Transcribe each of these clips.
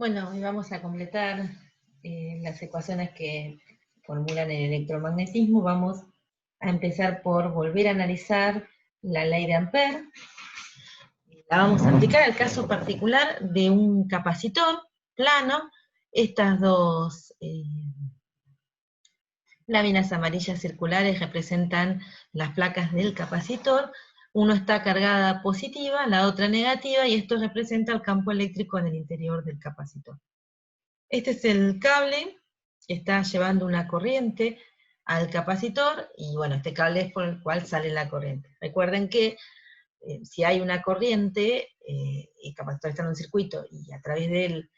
Bueno, hoy vamos a completar las ecuaciones que formulan el electromagnetismo. Vamos a empezar por volver a analizar la ley de Ampère. La vamos a aplicar al caso particular de un capacitor plano. Estas dos láminas amarillas circulares representan las placas del capacitor. Uno está cargada positiva, la otra negativa, y esto representa el campo eléctrico en el interior del capacitor. Este es el cable que está llevando una corriente al capacitor, y bueno, este cable es por el cual sale la corriente. Recuerden que si hay una corriente, el capacitor está en un circuito, y a través de él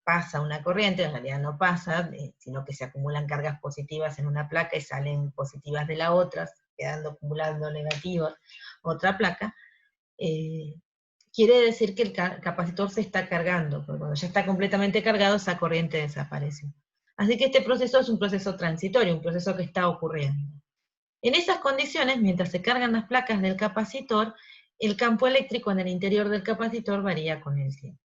pasa una corriente, en realidad no pasa, sino que se acumulan cargas positivas en una placa y salen positivas de la otra, quedando acumulando negativas otra placa. Quiere decir que el capacitor se está cargando, porque cuando ya está completamente cargado, esa corriente desaparece. Así que este proceso es un proceso transitorio, un proceso que está ocurriendo. En esas condiciones, mientras se cargan las placas del capacitor, el campo eléctrico en el interior del capacitor varía con el tiempo.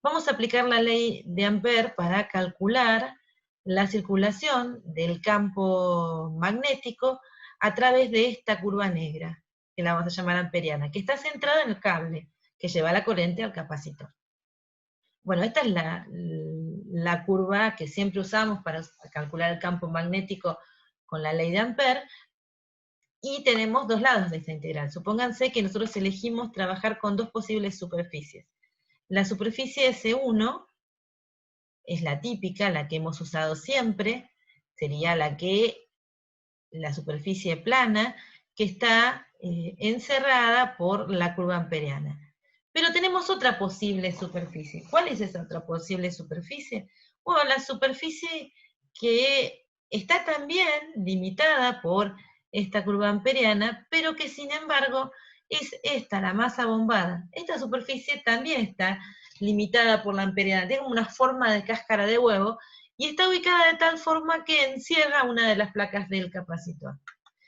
Vamos a aplicar la ley de Ampère para calcular la circulación del campo magnético a través de esta curva negra, que la vamos a llamar amperiana, que está centrada en el cable que lleva la corriente al capacitor. Bueno, esta es la curva que siempre usamos para calcular el campo magnético con la ley de Ampère, y tenemos dos lados de esta integral. Supónganse que nosotros elegimos trabajar con dos posibles superficies. La superficie S1 es la típica, la que hemos usado siempre, sería la superficie plana, que está encerrada por la curva amperiana. Pero tenemos otra posible superficie. ¿Cuál es esa otra posible superficie? Bueno, la superficie que está también limitada por esta curva amperiana, pero que sin embargo es esta, la masa bombada. Esta superficie también está limitada por la amperiana, tiene una forma de cáscara de huevo, y está ubicada de tal forma que encierra una de las placas del capacitor.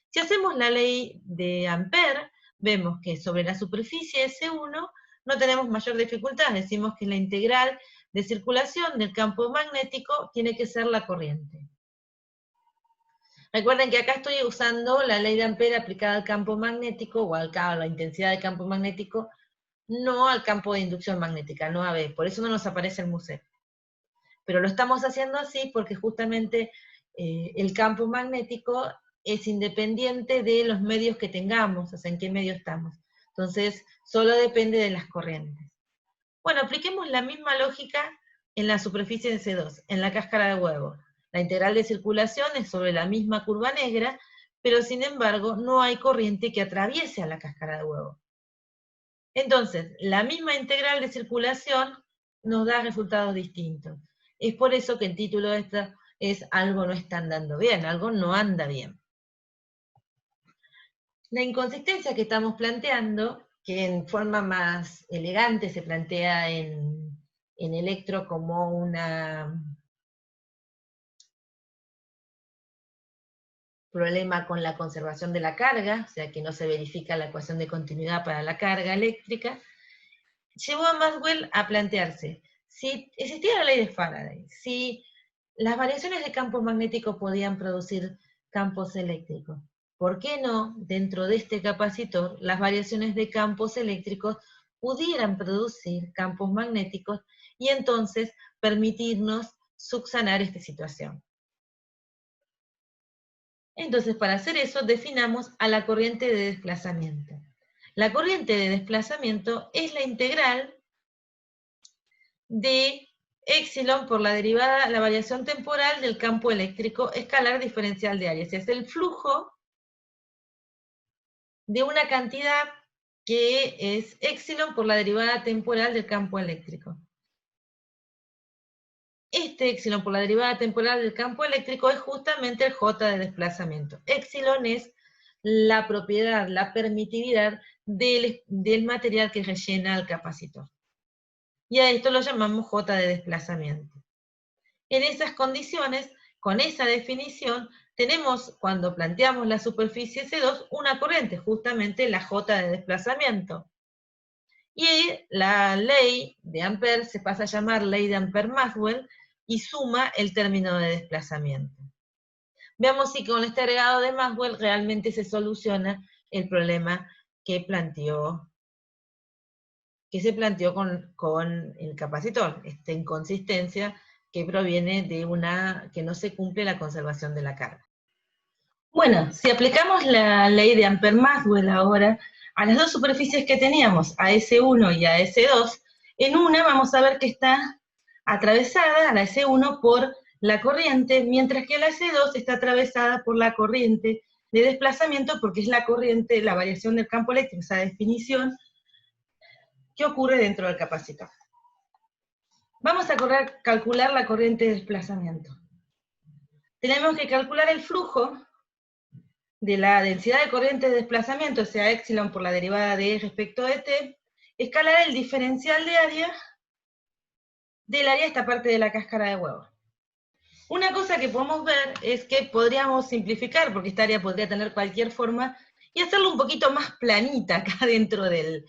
Si hacemos la ley de Ampère, vemos que sobre la superficie S1 no tenemos mayor dificultad, decimos que la integral de circulación del campo magnético tiene que ser la corriente. Recuerden que acá estoy usando la ley de Ampère aplicada al campo magnético, o a la intensidad del campo magnético, no al campo de inducción magnética, no a B, por eso no nos aparece el museo. Pero lo estamos haciendo así porque justamente el campo magnético es independiente de los medios que tengamos, o sea, en qué medio estamos. Entonces, solo depende de las corrientes. Bueno, apliquemos la misma lógica en la superficie de C2, en la cáscara de huevo. La integral de circulación es sobre la misma curva negra, pero sin embargo no hay corriente que atraviese a la cáscara de huevo. Entonces, la misma integral de circulación nos da resultados distintos. Es por eso que el título de esta es Algo no está andando bien, algo no anda bien. La inconsistencia que estamos planteando, que en forma más elegante se plantea en Electro como una problema con la conservación de la carga, o sea que no se verifica la ecuación de continuidad para la carga eléctrica, llevó a Maxwell a plantearse, si existía la ley de Faraday, si las variaciones de campo magnético podían producir campos eléctricos, ¿por qué no, dentro de este capacitor, las variaciones de campos eléctricos pudieran producir campos magnéticos y entonces permitirnos subsanar esta situación? Entonces, para hacer eso, definamos a la corriente de desplazamiento. La corriente de desplazamiento es la integral de epsilon por la derivada, la variación temporal del campo eléctrico escalar diferencial de áreas. Es el flujo de una cantidad que es epsilon por la derivada temporal del campo eléctrico. Este epsilon por la derivada temporal del campo eléctrico es justamente el J de desplazamiento. Epsilon es la propiedad, la permitividad del material que rellena el capacitor. Y a esto lo llamamos J de desplazamiento. En esas condiciones, con esa definición, tenemos, cuando planteamos la superficie C2, una corriente, justamente la J de desplazamiento. Y la ley de Ampère se pasa a llamar ley de Ampère-Maxwell y suma el término de desplazamiento. Veamos si con este agregado de Maxwell realmente se soluciona el problema que se planteó con el capacitor, esta inconsistencia que proviene de que no se cumple la conservación de la carga. Bueno, si aplicamos la ley de Ampère-Maxwell ahora a las dos superficies que teníamos, a S1 y a S2, en una vamos a ver que está atravesada, a la S1, por la corriente, mientras que la S2 está atravesada por la corriente de desplazamiento, porque es la corriente, la variación del campo eléctrico, esa definición que ocurre dentro del capacitor. Vamos a calcular la corriente de desplazamiento. Tenemos que calcular el flujo de la densidad de corriente de desplazamiento, o sea, epsilon por la derivada de E respecto de T, escalar el diferencial de área del área de esta parte de la cáscara de huevo. Una cosa que podemos ver es que podríamos simplificar, porque esta área podría tener cualquier forma, y hacerlo un poquito más planita acá dentro del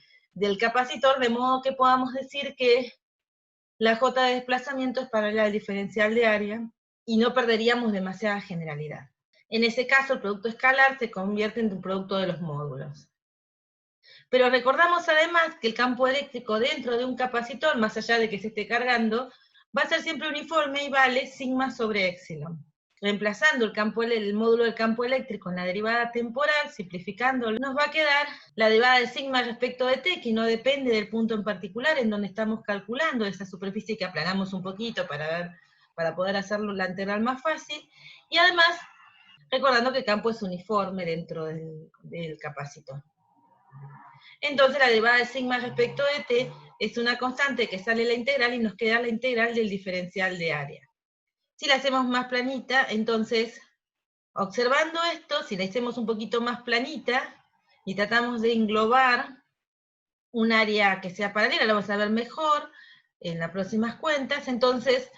capacitor, de modo que podamos decir que la J de desplazamiento es paralela al diferencial de área, y no perderíamos demasiada generalidad. En ese caso, el producto escalar se convierte en un producto de los módulos. Pero recordamos además que el campo eléctrico dentro de un capacitor, más allá de que se esté cargando, va a ser siempre uniforme y vale sigma sobre épsilon. Reemplazando el módulo del campo eléctrico en la derivada temporal, simplificando, nos va a quedar la derivada de sigma respecto de t, que no depende del punto en particular en donde estamos calculando, esa superficie que aplanamos un poquito para poder hacerlo la integral más fácil, y además recordando que el campo es uniforme dentro del capacitor. Entonces la derivada de sigma respecto de t es una constante que sale la integral y nos queda la integral del diferencial de área. Si la hacemos más planita, entonces, observando esto, si la hacemos un poquito más planita, y tratamos de englobar un área que sea paralela, lo vamos a ver mejor en las próximas cuentas, entonces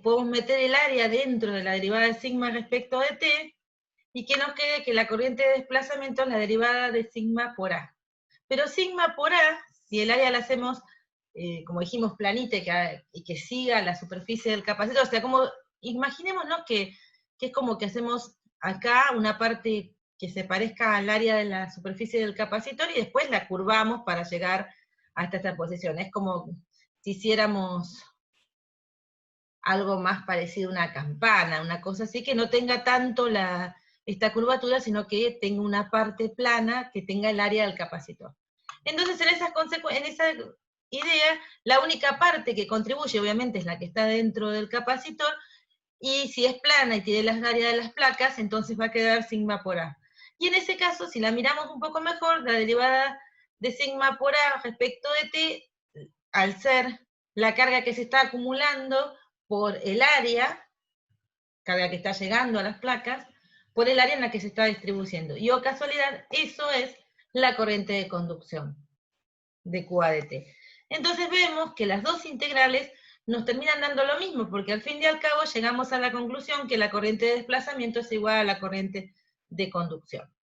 podemos meter el área dentro de la derivada de sigma respecto de t, y que nos quede que la corriente de desplazamiento es la derivada de sigma por A. Pero sigma por A, si el área la hacemos, como dijimos, planita y que siga la superficie del capacitor, o sea, como, imaginémonos que es como que hacemos acá una parte que se parezca al área de la superficie del capacitor y después la curvamos para llegar hasta esta posición. Es como si hiciéramos algo más parecido a una campana, una cosa así, que no tenga tanto esta curvatura, sino que tenga una parte plana que tenga el área del capacitor. Entonces, en esa idea, la única parte que contribuye, obviamente, es la que está dentro del capacitor, y si es plana y tiene las áreas de las placas, entonces va a quedar sigma por A. Y en ese caso, si la miramos un poco mejor, la derivada de sigma por A respecto de t, al ser la carga que se está acumulando por el área, carga que está llegando a las placas, por el área en la que se está distribuyendo. Y oh casualidad, eso es la corriente de conducción de QA de T. Entonces vemos que las dos integrales nos terminan dando lo mismo, porque al fin y al cabo llegamos a la conclusión que la corriente de desplazamiento es igual a la corriente de conducción.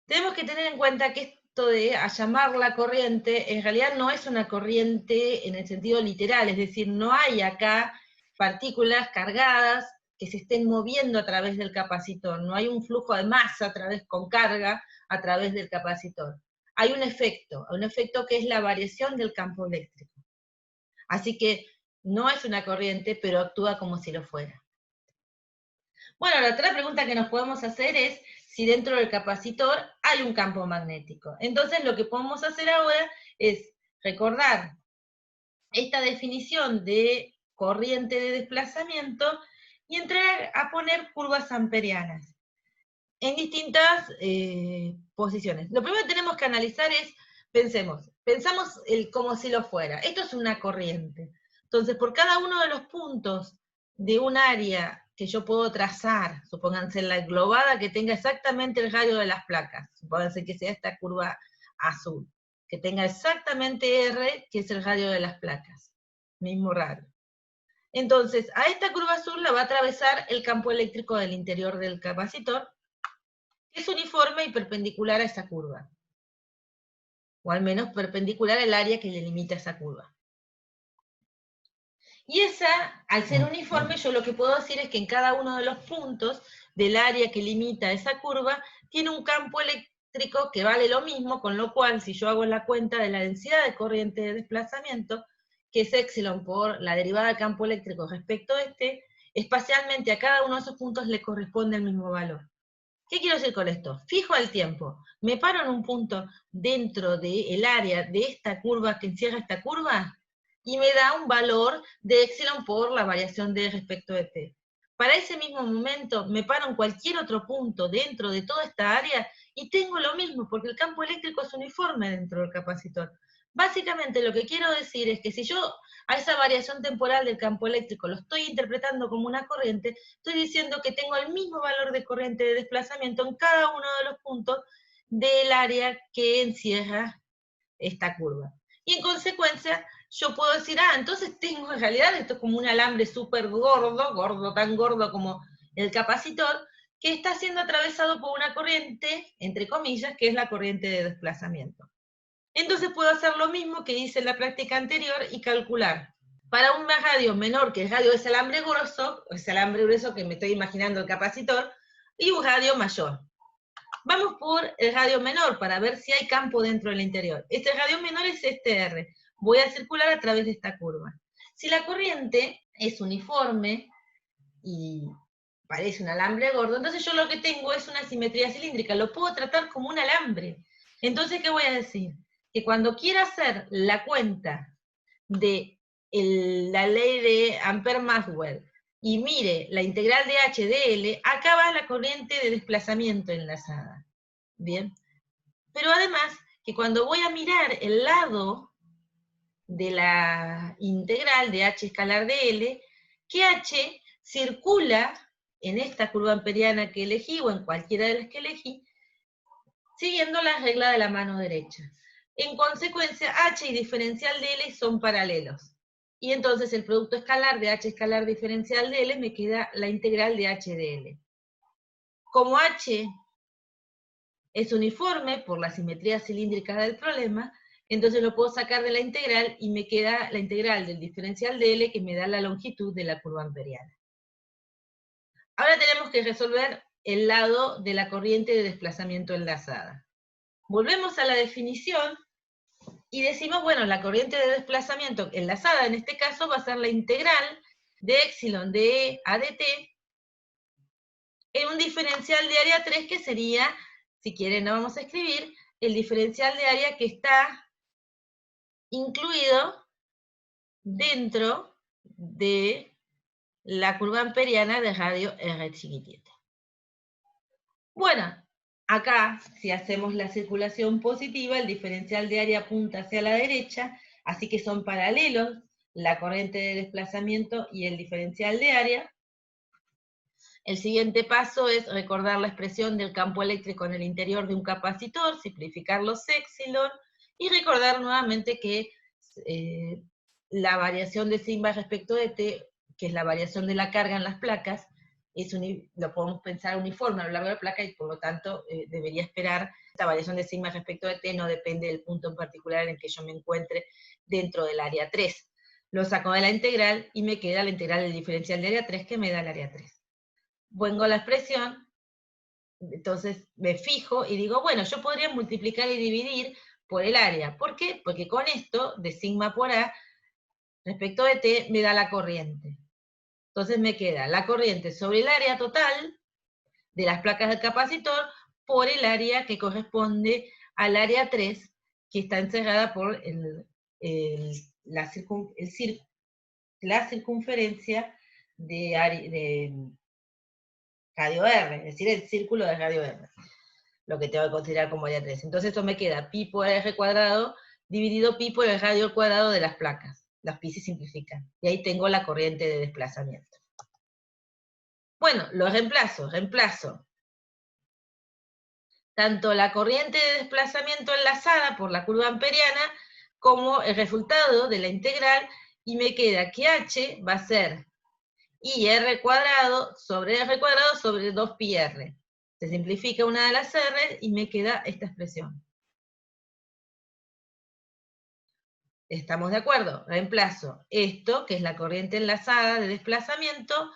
Tenemos que tener en cuenta que esto de llamar la corriente, en realidad no es una corriente en el sentido literal, es decir, no hay acá partículas cargadas que se estén moviendo a través del capacitor, no hay un flujo de masa con carga a través del capacitor. Hay un efecto que es la variación del campo eléctrico. Así que no es una corriente, pero actúa como si lo fuera. Bueno, la otra pregunta que nos podemos hacer es si dentro del capacitor hay un campo magnético. Entonces lo que podemos hacer ahora es recordar esta definición de corriente de desplazamiento y entrar a poner curvas amperianas en distintas posiciones. Lo primero que tenemos que analizar es, pensamos como si lo fuera. Esto es una corriente. Entonces, por cada uno de los puntos de un área que yo puedo trazar, supónganse la englobada que tenga exactamente el radio de las placas, supónganse que sea esta curva azul, que tenga exactamente R, que es el radio de las placas, mismo radio. Entonces, a esta curva azul la va a atravesar el campo eléctrico del interior del capacitor, que es uniforme y perpendicular a esa curva. o al menos perpendicular al área que delimita esa curva. Y esa, al ser uniforme, yo lo que puedo decir es que en cada uno de los puntos del área que limita esa curva, tiene un campo eléctrico que vale lo mismo, con lo cual, si yo hago la cuenta de la densidad de corriente de desplazamiento, que es epsilon por la derivada del campo eléctrico respecto a este, espacialmente a cada uno de esos puntos le corresponde el mismo valor. ¿Qué quiero decir con esto? Fijo el tiempo. Me paro en un punto dentro del área de esta curva que encierra esta curva y me da un valor de epsilon por la variación de respecto de t. Para ese mismo momento me paro en cualquier otro punto dentro de toda esta área y tengo lo mismo, porque el campo eléctrico es uniforme dentro del capacitor. Básicamente lo que quiero decir es que si yo a esa variación temporal del campo eléctrico lo estoy interpretando como una corriente, estoy diciendo que tengo el mismo valor de corriente de desplazamiento en cada uno de los puntos del área que encierra esta curva. Y en consecuencia, yo puedo decir, entonces tengo en realidad, esto es como un alambre súper gordo, tan gordo como el capacitor, que está siendo atravesado por una corriente, entre comillas, que es la corriente de desplazamiento. Entonces puedo hacer lo mismo que hice en la práctica anterior y calcular para un radio menor que el radio de ese alambre grueso que me estoy imaginando el capacitor, y un radio mayor. Vamos por el radio menor para ver si hay campo dentro del interior. Este radio menor es este R. Voy a circular a través de esta curva. Si la corriente es uniforme y parece un alambre gordo, entonces yo lo que tengo es una simetría cilíndrica. Lo puedo tratar como un alambre. Entonces, ¿qué voy a decir? Que cuando quiera hacer la cuenta de la ley de Ampère-Maxwell y mire la integral de H de L, acá va la corriente de desplazamiento enlazada. Bien. Pero además, que cuando voy a mirar el lado de la integral de H escalar de L, que H circula en esta curva amperiana que elegí, o en cualquiera de las que elegí, siguiendo la regla de la mano derecha. En consecuencia, H y diferencial de L son paralelos. Y entonces el producto escalar de H escalar diferencial de L me queda la integral de H de L. Como H es uniforme por la simetría cilíndrica del problema, entonces lo puedo sacar de la integral y me queda la integral del diferencial de L que me da la longitud de la curva amperiana. Ahora tenemos que resolver el lado de la corriente de desplazamiento enlazada. Volvemos a la definición y decimos, bueno, la corriente de desplazamiento enlazada en este caso va a ser la integral de epsilon de E a dt en un diferencial de área 3 que sería, si quieren no vamos a escribir, el diferencial de área que está incluido dentro de la curva amperiana de radio R chiquitita. Bueno, acá, si hacemos la circulación positiva, el diferencial de área apunta hacia la derecha, así que son paralelos la corriente de desplazamiento y el diferencial de área. El siguiente paso es recordar la expresión del campo eléctrico en el interior de un capacitor, simplificar los epsilon, y recordar nuevamente que la variación de sigma respecto de t, que es la variación de la carga en las placas, lo podemos pensar uniforme a lo largo de la placa y por lo tanto debería esperar. Esta variación de sigma respecto de t no depende del punto en particular en el que yo me encuentre dentro del área 3. Lo saco de la integral y me queda la integral del diferencial de área 3 que me da el área 3. Vengo a la expresión, entonces me fijo y digo, bueno, yo podría multiplicar y dividir por el área. ¿Por qué? Porque con esto, de sigma por A, respecto de t, me da la corriente. Entonces me queda la corriente sobre el área total de las placas del capacitor por el área que corresponde al área 3, que está encerrada por la circunferencia de radio R, es decir, el círculo de radio R, lo que tengo que considerar como área 3. Entonces esto me queda pi por R cuadrado dividido pi por el radio al cuadrado de las placas. Las pi se simplifican. Y ahí tengo la corriente de desplazamiento. Bueno, lo reemplazo. Tanto la corriente de desplazamiento enlazada por la curva amperiana como el resultado de la integral, y me queda que h va a ser I r cuadrado sobre 2πr. Se simplifica una de las r y me queda esta expresión. ¿Estamos de acuerdo? Reemplazo esto, que es la corriente enlazada de desplazamiento,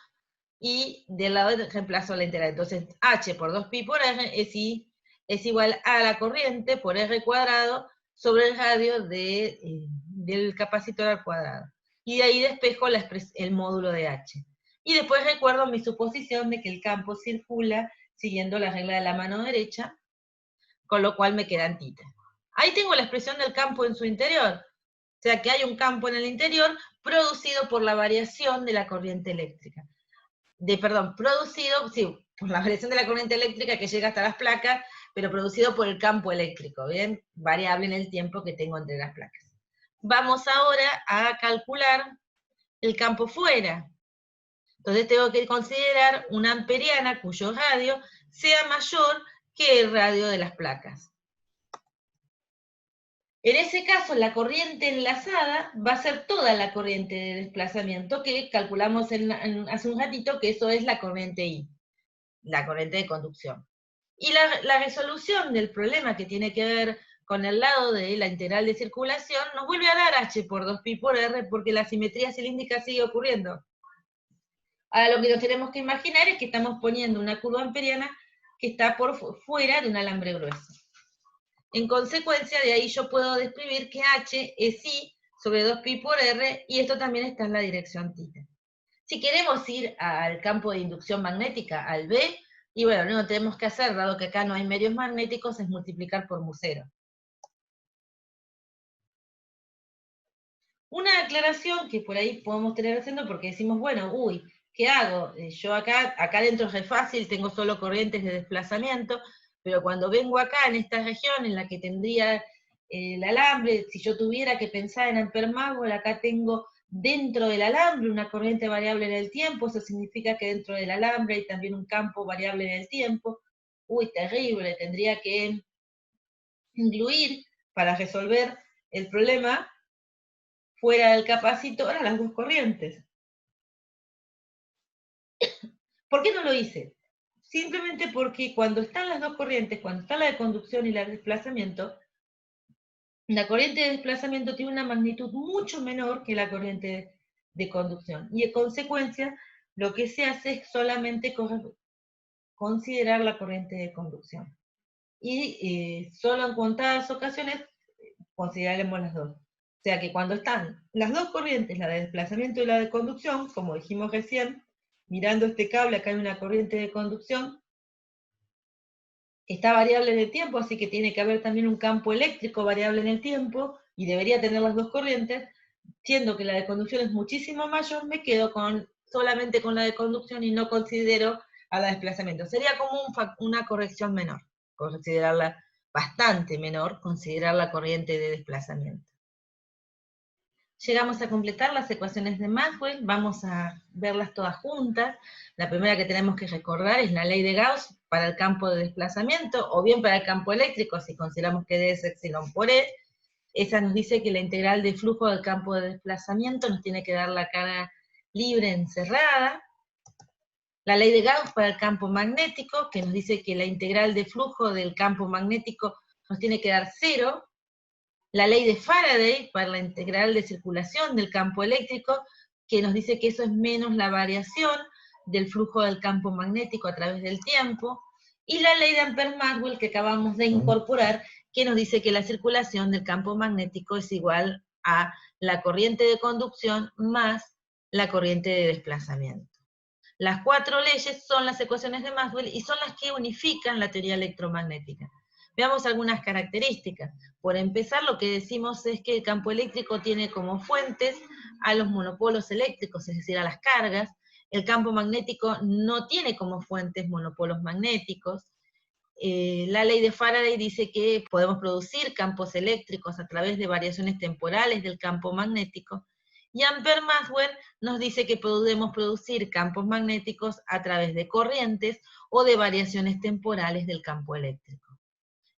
y del lado reemplazo la integral. Entonces, H por 2pi por R es igual a la corriente por R cuadrado sobre el radio del capacitor al cuadrado. Y de ahí despejo el módulo de H. Y después recuerdo mi suposición de que el campo circula siguiendo la regla de la mano derecha, con lo cual me queda en tita. Ahí tengo la expresión del campo en su interior. O sea que hay un campo en el interior producido por la variación de la corriente eléctrica. Producido, sí, por la variación de la corriente eléctrica que llega hasta las placas, pero producido por el campo eléctrico, ¿bien? Variable en el tiempo que tengo entre las placas. Vamos ahora a calcular el campo fuera. Entonces tengo que considerar una amperiana cuyo radio sea mayor que el radio de las placas. En ese caso, la corriente enlazada va a ser toda la corriente de desplazamiento que calculamos hace un ratito, que eso es la corriente I, la corriente de conducción. Y la resolución del problema que tiene que ver con el lado de la integral de circulación nos vuelve a dar H por 2pi por R porque la simetría cilíndrica sigue ocurriendo. Ahora lo que nos tenemos que imaginar es que estamos poniendo una curva amperiana que está por fuera de un alambre grueso. En consecuencia, de ahí yo puedo describir que H es I sobre 2pi por R, y esto también está en la dirección tita. Si queremos ir al campo de inducción magnética, al B, y bueno, lo único que tenemos que hacer, dado que acá no hay medios magnéticos, es multiplicar por mu0. Una aclaración que por ahí podemos tener haciendo, porque decimos, bueno, uy, ¿qué hago? Yo acá dentro es re fácil, tengo solo corrientes de desplazamiento, pero cuando vengo acá, en esta región, en la que tendría el alambre, si yo tuviera que pensar en Ampère-Maxwell, acá tengo dentro del alambre una corriente variable en el tiempo, eso significa que dentro del alambre hay también un campo variable en el tiempo. Uy, terrible, tendría que incluir, para resolver el problema, fuera del capacitor a las dos corrientes. ¿Por qué no lo hice? Simplemente porque cuando están las dos corrientes, cuando está la de conducción y la de desplazamiento, la corriente de desplazamiento tiene una magnitud mucho menor que la corriente de conducción. Y en consecuencia, lo que se hace es solamente considerar la corriente de conducción. Y solo en contadas ocasiones consideraremos las dos. O sea que cuando están las dos corrientes, la de desplazamiento y la de conducción, como dijimos recién, mirando este cable, acá hay una corriente de conducción, está variable en el tiempo, así que tiene que haber también un campo eléctrico variable en el tiempo, y debería tener las dos corrientes, siendo que la de conducción es muchísimo mayor, me quedo solamente con la de conducción y no considero a la de desplazamiento. Sería como una corrección menor, considerarla bastante menor, considerar la corriente de desplazamiento. Llegamos a completar las ecuaciones de Maxwell, vamos a verlas todas juntas. La primera que tenemos que recordar es la ley de Gauss para el campo de desplazamiento, o bien para el campo eléctrico, si consideramos que D es epsilon por E. Esa nos dice que la integral de flujo del campo de desplazamiento nos tiene que dar la cara libre encerrada. La ley de Gauss para el campo magnético, que nos dice que la integral de flujo del campo magnético nos tiene que dar 0. La ley de Faraday para la integral de circulación del campo eléctrico, que nos dice que eso es menos la variación del flujo del campo magnético a través del tiempo, y la ley de Ampère-Maxwell que acabamos de incorporar, que nos dice que la circulación del campo magnético es igual a la corriente de conducción más la corriente de desplazamiento. Las cuatro leyes son las ecuaciones de Maxwell y son las que unifican la teoría electromagnética. Veamos algunas características. Por empezar, lo que decimos es que el campo eléctrico tiene como fuentes a los monopolos eléctricos, es decir, a las cargas. El campo magnético no tiene como fuentes monopolos magnéticos. La ley de Faraday dice que podemos producir campos eléctricos a través de variaciones temporales del campo magnético. Y Ampère-Maxwell nos dice que podemos producir campos magnéticos a través de corrientes o de variaciones temporales del campo eléctrico.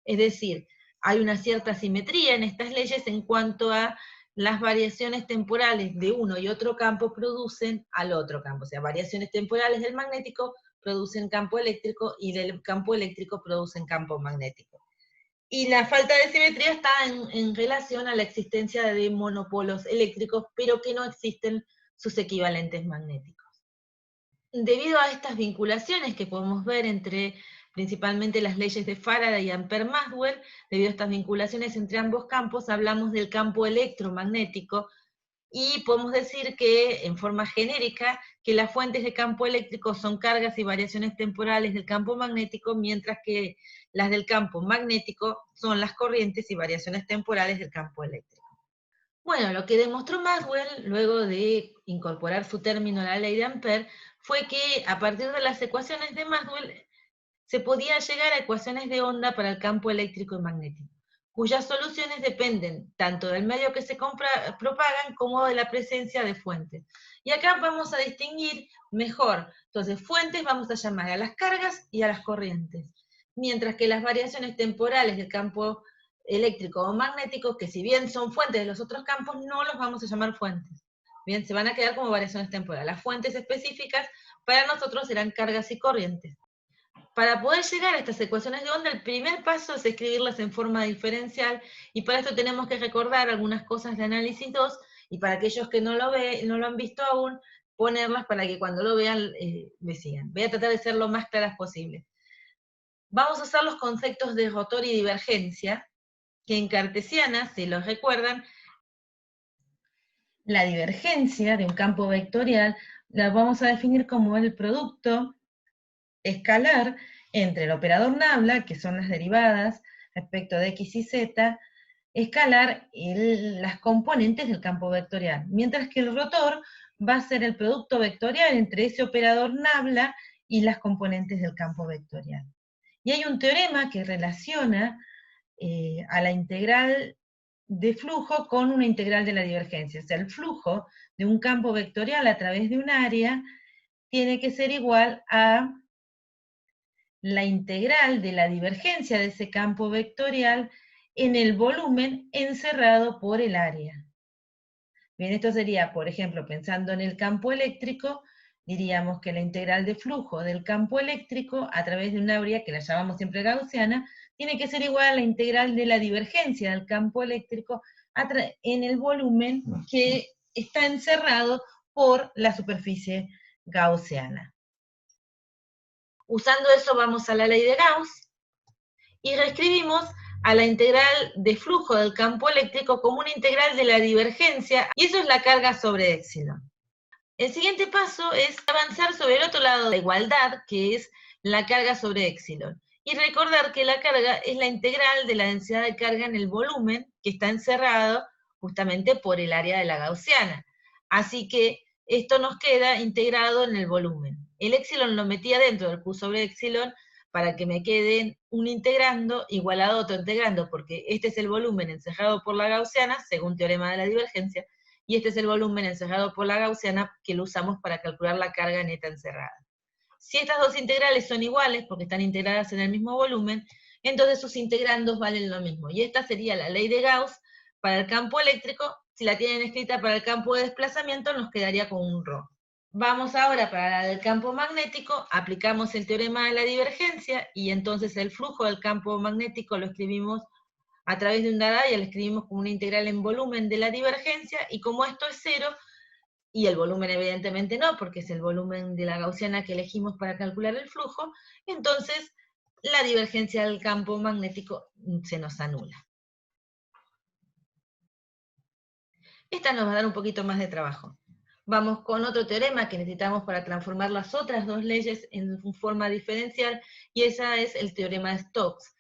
Es decir, hay una cierta simetría en estas leyes en cuanto a las variaciones temporales de uno y otro campo producen al otro campo. O sea, variaciones temporales del magnético producen campo eléctrico y del campo eléctrico producen campo magnético. Y la falta de simetría está en relación a la existencia de monopolos eléctricos, pero que no existen sus equivalentes magnéticos. Debido a estas vinculaciones que podemos ver entre principalmente las leyes de Faraday y Ampère-Maxwell, debido a estas vinculaciones entre ambos campos, hablamos del campo electromagnético, y podemos decir que, en forma genérica, que las fuentes de campo eléctrico son cargas y variaciones temporales del campo magnético, mientras que las del campo magnético son las corrientes y variaciones temporales del campo eléctrico. Bueno, lo que demostró Maxwell, luego de incorporar su término a la ley de Ampère, fue que a partir de las ecuaciones de Maxwell se podía llegar a ecuaciones de onda para el campo eléctrico y magnético, cuyas soluciones dependen tanto del medio que se propagan como de la presencia de fuentes. Y acá vamos a distinguir mejor. Entonces, fuentes vamos a llamar a las cargas y a las corrientes, mientras que las variaciones temporales del campo eléctrico o magnético, que si bien son fuentes de los otros campos, no los vamos a llamar fuentes. Bien, se van a quedar como variaciones temporales. Las fuentes específicas para nosotros serán cargas y corrientes. Para poder llegar a estas ecuaciones de onda, el primer paso es escribirlas en forma diferencial, y para esto tenemos que recordar algunas cosas de análisis 2, y para aquellos que no lo han visto aún, ponerlas para que cuando lo vean me sigan. Voy a tratar de ser lo más claras posible. Vamos a usar los conceptos de rotor y divergencia, que en cartesiana, si los recuerdan, la divergencia de un campo vectorial la vamos a definir como el producto escalar entre el operador nabla, que son las derivadas respecto de x y z, escalar las componentes del campo vectorial, mientras que el rotor va a ser el producto vectorial entre ese operador nabla y las componentes del campo vectorial. Y hay un teorema que relaciona a la integral de flujo con una integral de la divergencia. O sea, el flujo de un campo vectorial a través de un área tiene que ser igual a la integral de la divergencia de ese campo vectorial en el volumen encerrado por el área. Bien, esto sería, por ejemplo, pensando en el campo eléctrico, diríamos que la integral de flujo del campo eléctrico a través de un área, que la llamamos siempre gaussiana, tiene que ser igual a la integral de la divergencia del campo eléctrico en el volumen que está encerrado por la superficie gaussiana. Usando eso vamos a la ley de Gauss y reescribimos a la integral de flujo del campo eléctrico como una integral de la divergencia, y eso es la carga sobre épsilon. El siguiente paso es avanzar sobre el otro lado de la igualdad, que es la carga sobre épsilon, y recordar que la carga es la integral de la densidad de carga en el volumen que está encerrado justamente por el área de la gaussiana. Así que esto nos queda integrado en el volumen. El épsilon lo metía dentro del Q sobre épsilon para que me quede un integrando igualado a otro integrando, porque este es el volumen encerrado por la gaussiana, según teorema de la divergencia, y este es el volumen encerrado por la gaussiana que lo usamos para calcular la carga neta encerrada. Si estas dos integrales son iguales, porque están integradas en el mismo volumen, entonces sus integrandos valen lo mismo. Y esta sería la ley de Gauss para el campo eléctrico. Si la tienen escrita para el campo de desplazamiento, nos quedaría con un ρ. Vamos ahora para la del campo magnético, aplicamos el teorema de la divergencia, y entonces el flujo del campo magnético lo escribimos a través de un dada, y lo escribimos como una integral en volumen de la divergencia, y como esto es cero, y el volumen evidentemente no, porque es el volumen de la gaussiana que elegimos para calcular el flujo, entonces la divergencia del campo magnético se nos anula. Esta nos va a dar un poquito más de trabajo. Vamos con otro teorema que necesitamos para transformar las otras dos leyes en forma diferencial, y esa es el teorema de Stokes.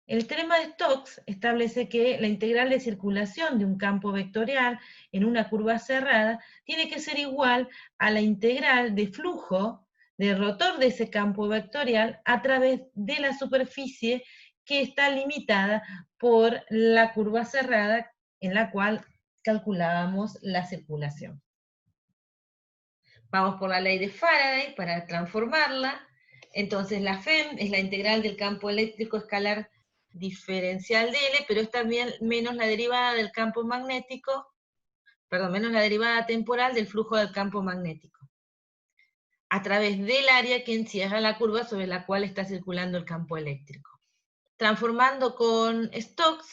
El teorema de Stokes establece que la integral de circulación de un campo vectorial en una curva cerrada tiene que ser igual a la integral de flujo del rotor de ese campo vectorial a través de la superficie que está limitada por la curva cerrada en la cual calculábamos la circulación. Vamos por la ley de Faraday para transformarla. Entonces la FEM es la integral del campo eléctrico escalar diferencial de L, pero es también menos la derivada del campo magnético, perdón, menos la derivada temporal del flujo del campo magnético, a través del área que encierra la curva sobre la cual está circulando el campo eléctrico. Transformando con Stokes,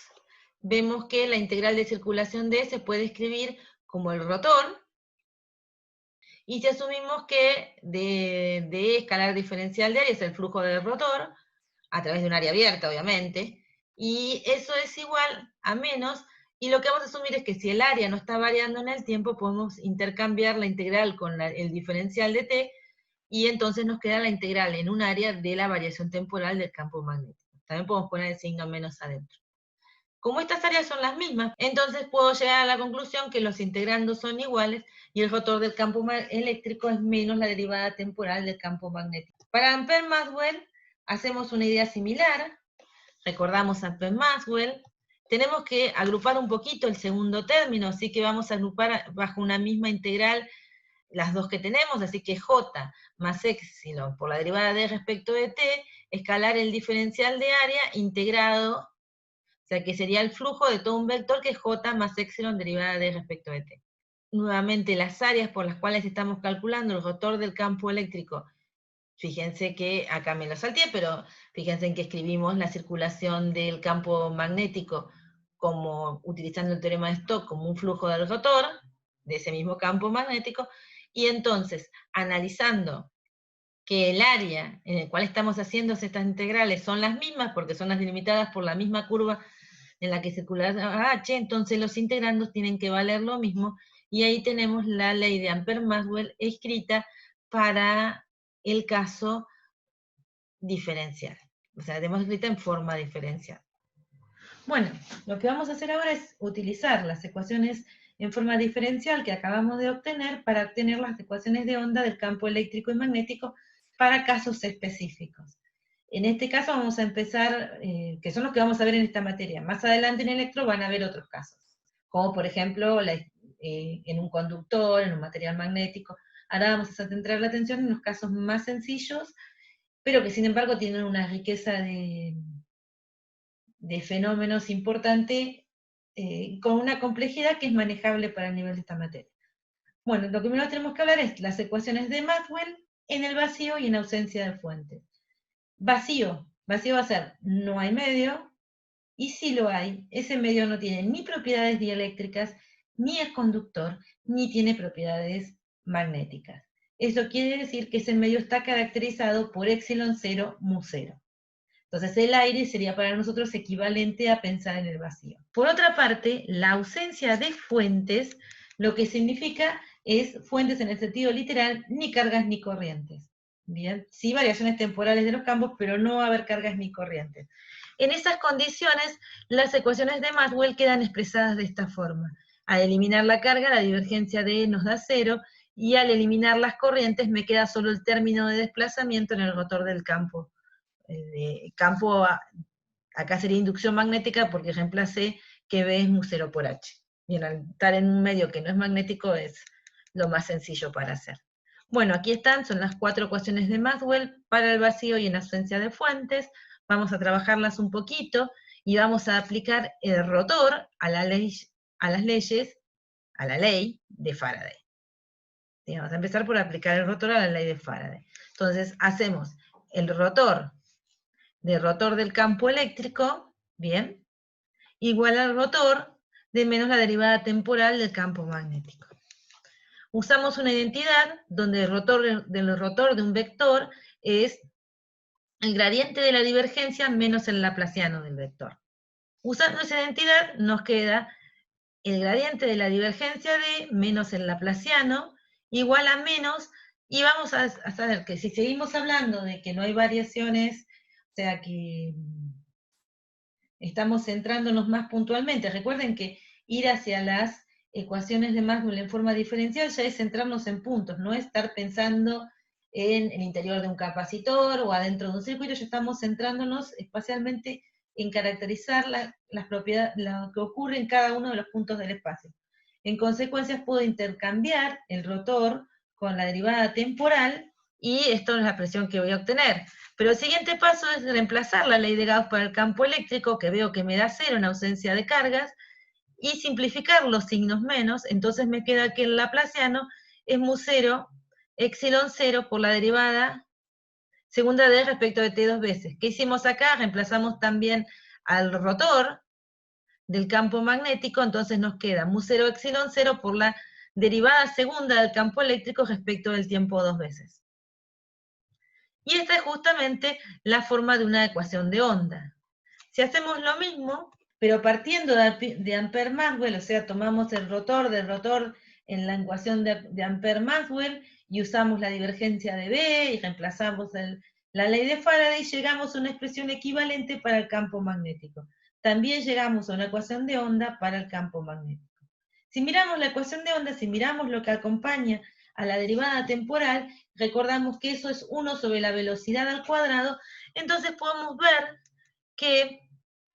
vemos que la integral de circulación de se puede escribir como el rotor, y si asumimos que de escalar diferencial de área es el flujo del rotor, a través de un área abierta, obviamente, y eso es igual a menos, y lo que vamos a asumir es que si el área no está variando en el tiempo, podemos intercambiar la integral con el diferencial de t, y entonces nos queda la integral en un área de la variación temporal del campo magnético. También podemos poner el signo menos adentro. Como estas áreas son las mismas, entonces puedo llegar a la conclusión que los integrandos son iguales y el rotor del campo eléctrico es menos la derivada temporal del campo magnético. Para Ampère-Maxwell hacemos una idea similar, recordamos Ampère-Maxwell, tenemos que agrupar un poquito el segundo término, así que vamos a agrupar bajo una misma integral las dos que tenemos, así que J más epsilon por la derivada de respecto de t, escalar el diferencial de área integrado, o sea que sería el flujo de todo un vector que es J más epsilon derivada de respecto de t. Nuevamente, las áreas por las cuales estamos calculando el rotor del campo eléctrico, fíjense que acá me lo salté, pero fíjense en que escribimos la circulación del campo magnético como utilizando el teorema de Stokes como un flujo del rotor, de ese mismo campo magnético, y entonces, analizando que el área en el cual estamos haciendo estas integrales son las mismas, porque son las delimitadas por la misma curva en la que circula H, entonces los integrandos tienen que valer lo mismo, y ahí tenemos la ley de Ampère-Maxwell escrita para el caso diferencial. O sea, tenemos escrita en forma diferencial. Bueno, lo que vamos a hacer ahora es utilizar las ecuaciones en forma diferencial que acabamos de obtener para obtener las ecuaciones de onda del campo eléctrico y magnético para casos específicos. En este caso vamos a empezar, que son los que vamos a ver en esta materia. Más adelante en electro van a haber otros casos, como por ejemplo en un conductor, en un material magnético. Ahora vamos a centrar la atención en los casos más sencillos, pero que sin embargo tienen una riqueza de fenómenos importante, con una complejidad que es manejable para el nivel de esta materia. Bueno, lo que primero tenemos que hablar es las ecuaciones de Maxwell en el vacío y en ausencia de fuentes. Vacío va a ser no hay medio, y si lo hay, ese medio no tiene ni propiedades dieléctricas, ni es conductor, ni tiene propiedades magnéticas. Eso quiere decir que ese medio está caracterizado por epsilon 0, mu 0. Entonces el aire sería para nosotros equivalente a pensar en el vacío. Por otra parte, la ausencia de fuentes, lo que significa es fuentes en el sentido literal, ni cargas ni corrientes. Bien, sí variaciones temporales de los campos, pero no va a haber cargas ni corrientes. En esas condiciones, las ecuaciones de Maxwell quedan expresadas de esta forma. Al eliminar la carga, la divergencia de E nos da 0, y al eliminar las corrientes me queda solo el término de desplazamiento en el rotor del campo. Acá sería inducción magnética porque reemplacé que B es mu 0 por H. Bien, al estar en un medio que no es magnético es lo más sencillo para hacer. Bueno, aquí están, son las 4 ecuaciones de Maxwell para el vacío y en ausencia de fuentes. Vamos a trabajarlas un poquito y vamos a aplicar el rotor a la ley de Faraday. Y vamos a empezar por aplicar el rotor a la ley de Faraday. Entonces, hacemos el rotor del campo eléctrico, bien, igual al rotor de menos la derivada temporal del campo magnético. Usamos una identidad donde el rotor de un vector es el gradiente de la divergencia menos el laplaciano del vector. Usando esa identidad nos queda el gradiente de la divergencia de menos el laplaciano igual a menos, y vamos a saber que si seguimos hablando de que no hay variaciones, o sea que estamos centrándonos más puntualmente. Recuerden que ir hacia las ecuaciones de Maxwell en forma diferencial ya es centrarnos en puntos, no es estar pensando en el interior de un capacitor o adentro de un circuito, ya estamos centrándonos espacialmente en caracterizar las propiedades, lo que ocurre en cada uno de los puntos del espacio. En consecuencia, puedo intercambiar el rotor con la derivada temporal, y esto es la expresión que voy a obtener. Pero el siguiente paso es reemplazar la ley de Gauss para el campo eléctrico, que veo que me da 0 en ausencia de cargas, y simplificar los signos menos, entonces me queda que el laplaciano es mu 0, epsilon 0 por la derivada segunda D respecto de T 2 veces. ¿Qué hicimos acá? Reemplazamos también al rotor del campo magnético, entonces nos queda mu0 epsilon 0 por la derivada segunda del campo eléctrico respecto del tiempo 2 veces. Y esta es justamente la forma de una ecuación de onda. Si hacemos lo mismo, pero partiendo de Ampère-Maxwell, o sea, tomamos el rotor del rotor en la ecuación de Ampère-Maxwell y usamos la divergencia de B y reemplazamos la ley de Faraday, llegamos a una expresión equivalente para el campo magnético. También llegamos a una ecuación de onda para el campo magnético. Si miramos la ecuación de onda, si miramos lo que acompaña a la derivada temporal, recordamos que eso es 1 sobre la velocidad al cuadrado, entonces podemos ver que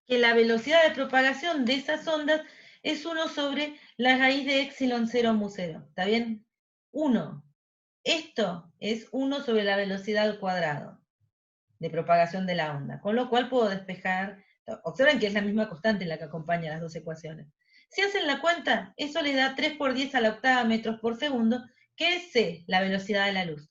la velocidad de propagación de esas ondas es 1 sobre la raíz de epsilon 0 mu 0, ¿está bien? 1. Esto es 1 sobre la velocidad al cuadrado de propagación de la onda, con lo cual puedo despejar, observen que es la misma constante la que acompaña las dos ecuaciones. Si hacen la cuenta, eso les da 3 por 10 a la octava metros por segundo, que es c, la velocidad de la luz.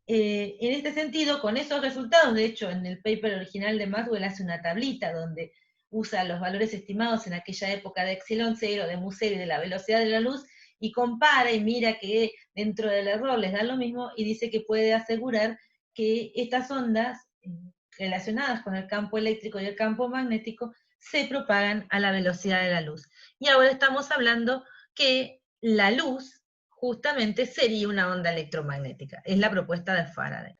En este sentido, con esos resultados, de hecho, en el paper original de Maxwell hace una tablita donde usa los valores estimados en aquella época de epsilon 0, de mu 0 y de la velocidad de la luz, y compara y mira que dentro del error les da lo mismo, y dice que puede asegurar que estas ondas relacionadas con el campo eléctrico y el campo magnético se propagan a la velocidad de la luz. Y ahora estamos hablando que la luz justamente sería una onda electromagnética. Es la propuesta de Faraday.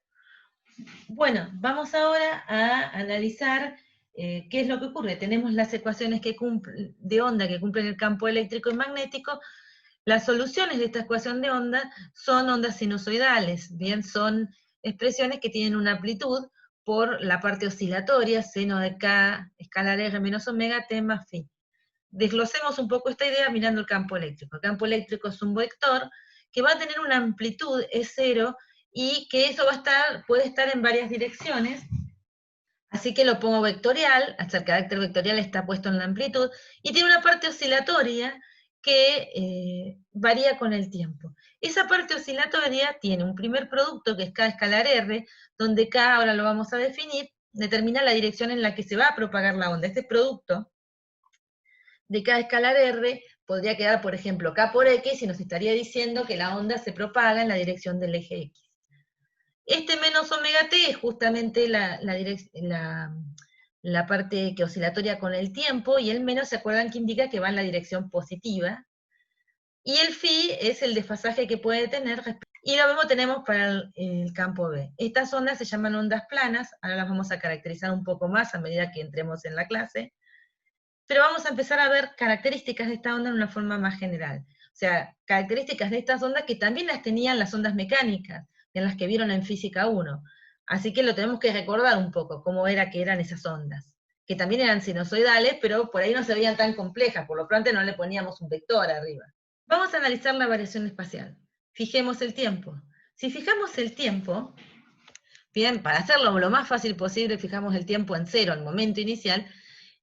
Bueno, vamos ahora a analizar qué es lo que ocurre. Tenemos las ecuaciones de onda que cumplen el campo eléctrico y magnético. Las soluciones de esta ecuación de onda son ondas sinusoidales, bien, son expresiones que tienen una amplitud por la parte oscilatoria, seno de K, escalar R menos omega T más phi. Desglosemos un poco esta idea mirando el campo eléctrico. El campo eléctrico es un vector que va a tener una amplitud E0 y que eso puede estar en varias direcciones, así que lo pongo vectorial, hasta el carácter vectorial está puesto en la amplitud, y tiene una parte oscilatoria que varía con el tiempo. Esa parte oscilatoria tiene un primer producto que es K escalar R, donde K, ahora lo vamos a definir, determina la dirección en la que se va a propagar la onda. Este producto de K escalar R podría quedar, por ejemplo, K por X, y nos estaría diciendo que la onda se propaga en la dirección del eje X. Este menos omega t es justamente la parte que oscilatoria con el tiempo, y el menos, ¿se acuerdan que indica que va en la dirección positiva? Y el phi es el desfasaje que puede tener, y lo mismo tenemos para el campo B. Estas ondas se llaman ondas planas, ahora las vamos a caracterizar un poco más a medida que entremos en la clase, pero vamos a empezar a ver características de esta onda en una forma más general. O sea, características de estas ondas que también las tenían las ondas mecánicas, en las que vieron en Física 1. Así que lo tenemos que recordar un poco, cómo era que eran esas ondas, que también eran sinusoidales, pero por ahí no se veían tan complejas, por lo pronto no le poníamos un vector arriba. Vamos a analizar la variación espacial. Fijemos el tiempo. Si fijamos el tiempo, bien, para hacerlo lo más fácil posible, fijamos el tiempo en 0, el momento inicial,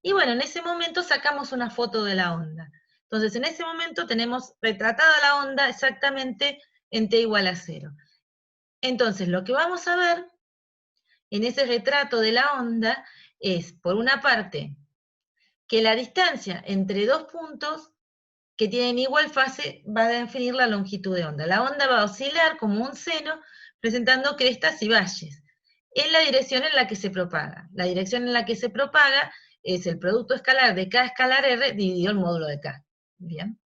y bueno, en ese momento sacamos una foto de la onda. Entonces, en ese momento tenemos retratada la onda exactamente en t igual a 0. Entonces, lo que vamos a ver en ese retrato de la onda es, por una parte, que la distancia entre dos puntos que tienen igual fase va a definir la longitud de onda. La onda va a oscilar como un seno, presentando crestas y valles, en la dirección en la que se propaga. La dirección en la que se propaga es el producto escalar de K escalar R dividido el módulo de K. Bien.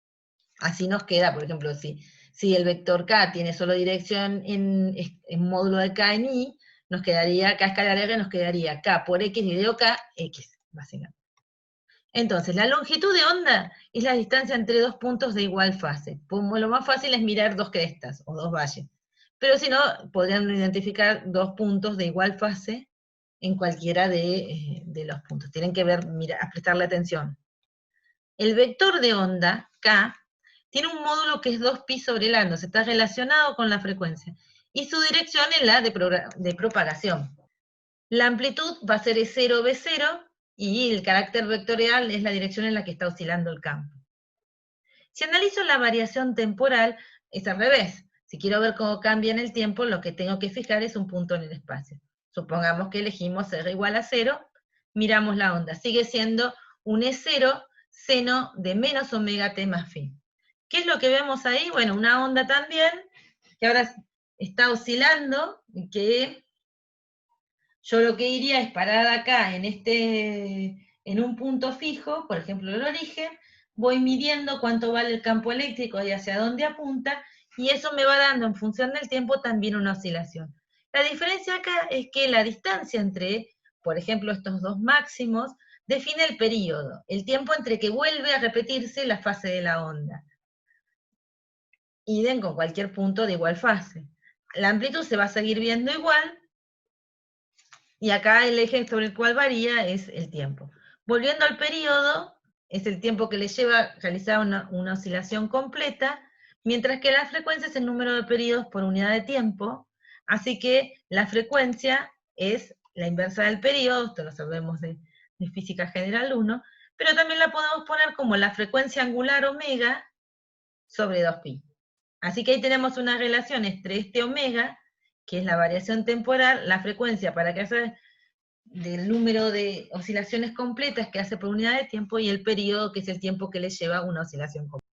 Así nos queda, por ejemplo, si el vector K tiene solo dirección en módulo de K en I, nos quedaría K escalar R, nos quedaría K por X dividido K, X, básicamente. Entonces, la longitud de onda es la distancia entre dos puntos de igual fase. Como lo más fácil es mirar dos crestas o dos valles. Pero si no, podrían identificar dos puntos de igual fase en cualquiera de los puntos. Tienen que prestarle atención. El vector de onda, K, tiene un módulo que es 2pi sobre el ano, está relacionado con la frecuencia, y su dirección es la de propagación. La amplitud va a ser E0, B0, y el carácter vectorial es la dirección en la que está oscilando el campo. Si analizo la variación temporal, es al revés. Si quiero ver cómo cambia en el tiempo, lo que tengo que fijar es un punto en el espacio. Supongamos que elegimos R igual a 0, miramos la onda, sigue siendo un E0 seno de menos omega t más phi. ¿Qué es lo que vemos ahí? Bueno, una onda también, que ahora está oscilando, y que yo lo que iría es parar acá en un punto fijo, por ejemplo el origen, voy midiendo cuánto vale el campo eléctrico y hacia dónde apunta, y eso me va dando en función del tiempo también una oscilación. La diferencia acá es que la distancia entre, por ejemplo, estos dos máximos, define el periodo, el tiempo entre que vuelve a repetirse la fase de la onda. Idem con cualquier punto de igual fase. La amplitud se va a seguir viendo igual, y acá el eje sobre el cual varía es el tiempo. Volviendo al periodo, es el tiempo que le lleva realizar una oscilación completa, mientras que la frecuencia es el número de periodos por unidad de tiempo, así que la frecuencia es la inversa del periodo, esto lo sabemos de Física General 1, pero también la podemos poner como la frecuencia angular omega sobre 2pi. Así que ahí tenemos una relación entre este omega, que es la variación temporal, la frecuencia para que hace del número de oscilaciones completas que hace por unidad de tiempo, y el periodo, que es el tiempo que le lleva una oscilación completa.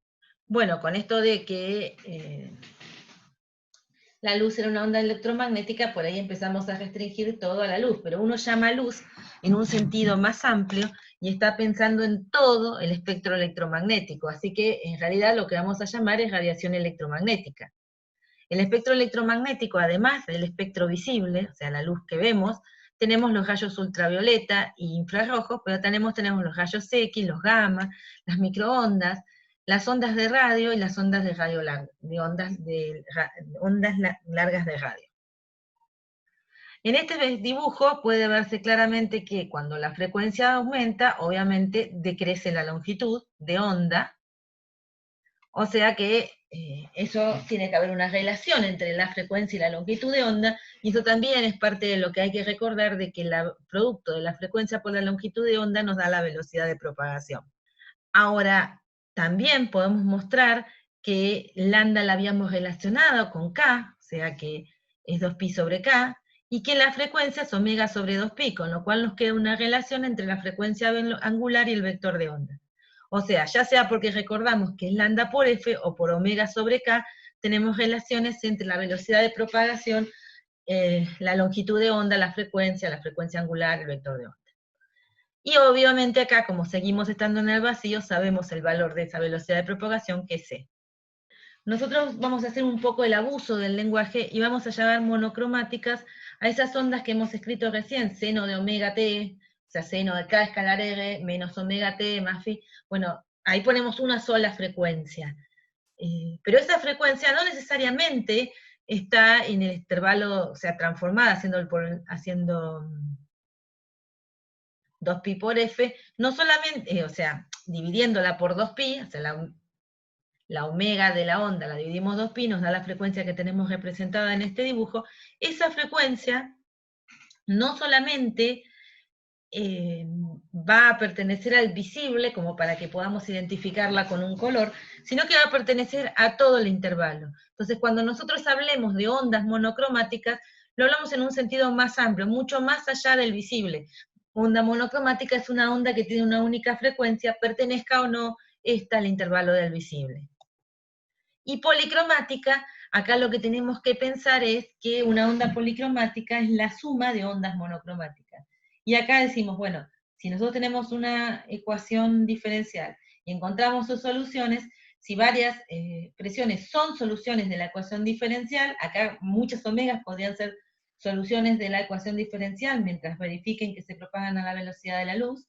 Bueno, con esto de que la luz era una onda electromagnética, por ahí empezamos a restringir todo a la luz, pero uno llama luz en un sentido más amplio y está pensando en todo el espectro electromagnético, así que en realidad lo que vamos a llamar es radiación electromagnética. El espectro electromagnético, además del espectro visible, o sea, la luz que vemos, tenemos los rayos ultravioleta e infrarrojos, pero tenemos los rayos X, los gamma, las microondas, las ondas de radio y las ondas de radio ondas largas de radio. En este dibujo puede verse claramente que cuando la frecuencia aumenta, obviamente decrece la longitud de onda, o sea que eso tiene que haber una relación entre la frecuencia y la longitud de onda, y eso también es parte de lo que hay que recordar, de que el producto de la frecuencia por la longitud de onda nos da la velocidad de propagación. Ahora, también podemos mostrar que lambda la habíamos relacionado con k, o sea que es 2pi sobre k, y que la frecuencia es omega sobre 2pi, con lo cual nos queda una relación entre la frecuencia angular y el vector de onda. O sea, ya sea porque recordamos que es lambda por f o por omega sobre k, tenemos relaciones entre la velocidad de propagación, la longitud de onda, la frecuencia angular, el vector de onda. Y obviamente acá, como seguimos estando en el vacío, sabemos el valor de esa velocidad de propagación, que es c. Nosotros vamos a hacer un poco el abuso del lenguaje y vamos a llamar monocromáticas a esas ondas que hemos escrito recién, seno de omega t, o sea, seno de k escalar r, menos omega t más phi. Bueno, ahí ponemos una sola frecuencia. Pero esa frecuencia no necesariamente está en el intervalo, o sea, transformada, haciendo 2pi por f, no solamente, o sea, dividiéndola por 2pi, o sea, la omega de la onda la dividimos 2pi, nos da la frecuencia que tenemos representada en este dibujo. Esa frecuencia no solamente va a pertenecer al visible, como para que podamos identificarla con un color, sino que va a pertenecer a todo el intervalo. Entonces, cuando nosotros hablemos de ondas monocromáticas, lo hablamos en un sentido más amplio, mucho más allá del visible. Onda monocromática es una onda que tiene una única frecuencia, pertenezca o no esta al intervalo del visible. Y policromática, acá lo que tenemos que pensar es que una onda policromática es la suma de ondas monocromáticas. Y acá decimos, bueno, si nosotros tenemos una ecuación diferencial y encontramos sus soluciones, si varias presiones son soluciones de la ecuación diferencial, acá muchas omegas podrían ser soluciones de la ecuación diferencial mientras verifiquen que se propagan a la velocidad de la luz.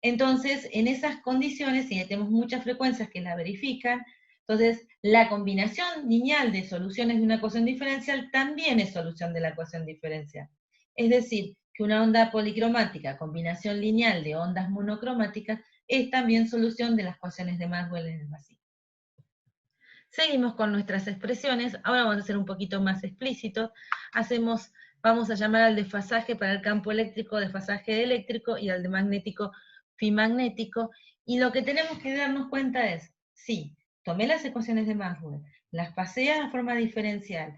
Entonces, en esas condiciones, si tenemos muchas frecuencias que la verifican, entonces la combinación lineal de soluciones de una ecuación diferencial también es solución de la ecuación diferencial. Es decir, que una onda policromática, combinación lineal de ondas monocromáticas, es también solución de las ecuaciones de Maxwell en el vacío. Seguimos con nuestras expresiones, ahora vamos a ser un poquito más explícitos, vamos a llamar al desfasaje para el campo eléctrico desfasaje eléctrico, y al de magnético phi magnético, y lo que tenemos que darnos cuenta es, sí, tomé las ecuaciones de Maxwell, las pasé a la forma diferencial,